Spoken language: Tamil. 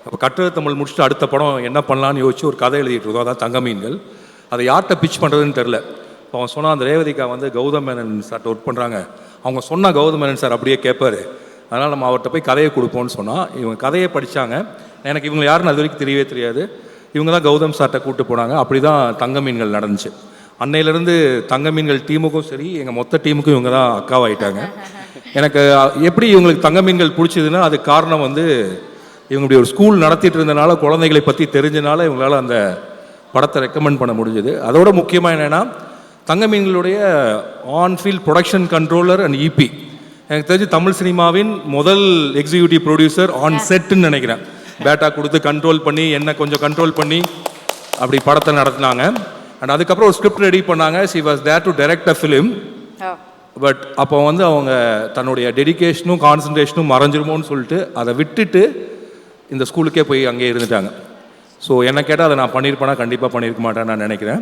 அப்போ கட்டுரை தமிழ் முடிச்சுட்டு அடுத்த படம் என்ன பண்ணலான்னு யோசிச்சு ஒரு கதை எழுதிட்டு இருக்கோம், அதான் தங்க மீன்கள். அதை யார்கிட்ட பிச் பண்ணுறதுன்னு தெரில. இப்போ அவன் சொன்னால் அந்த ரேவதிகா வந்து கௌதம் மேனன் சார்ட்ட ஒர்க் பண்ணுறாங்க, அவங்க சொன்னால் கௌதம் மேனன் சார் அப்படியே கேட்பார், அதனால் நம்ம அவர்கிட்ட போய் கதையை கொடுப்போம்னு சொன்னால் இவங்க கதையை படித்தாங்க. எனக்கு இவங்க யாருன்னு அது வரைக்கும் தெரியவே தெரியாது. இவங்க தான் கௌதம் சார்ட்ட கூப்பிட்டு போனாங்க. அப்படி தான் தங்க மீன்கள் நடந்துச்சு. அன்னையிலேருந்து தங்க மீன்கள் டீமுக்கும் சரி, எங்கள் மொத்த டீமுக்கும் இவங்க தான் அக்காவாயிட்டாங்க. எனக்கு எப்படி இவங்களுக்கு தங்க மீன்கள் பிடிச்சதுன்னா அது காரணம் வந்து இவங்களுடைய ஒரு ஸ்கூல் நடத்திட்டு இருந்தனால, குழந்தைகளை பற்றி தெரிஞ்சனால இவங்களால் அந்த படத்தை ரெக்கமெண்ட் பண்ண முடிஞ்சது. அதோட முக்கியமாக என்னென்னா தங்க மீன்களுடைய onfield production controller and EB. எனக்கு தெரிஞ்சு தமிழ் சினிமாவின் முதல் எக்ஸிக்யூட்டிவ் ப்ரொடியூசர் ஆன் செட்டுன்னு நினைக்கிறேன். பேட்டா கொடுத்து கண்ட்ரோல் பண்ணி என்ன கொஞ்சம் கண்ட்ரோல் பண்ணி அப்படி படத்தை நடத்தினாங்க. அண்ட் அதுக்கப்புறம் ஒரு ஸ்கிரிப்ட் ரெடி பண்ணாங்க. She was there to direct a film. But அப்போ வந்து அவங்க தன்னுடைய டெடிகேஷனும் கான்சன்ட்ரேஷனும் மறைஞ்சிருமோன்னு சொல்லிட்டு அதை விட்டுட்டு இந்த ஸ்கூலுக்கே போய் அங்கேயே இருந்துட்டாங்க. ஸோ என்ன கேட்டால் அதை நான் பண்ணியிருப்பேனா கண்டிப்பாக பண்ணியிருக்க மாட்டேன்னு நான் நினைக்கிறேன்.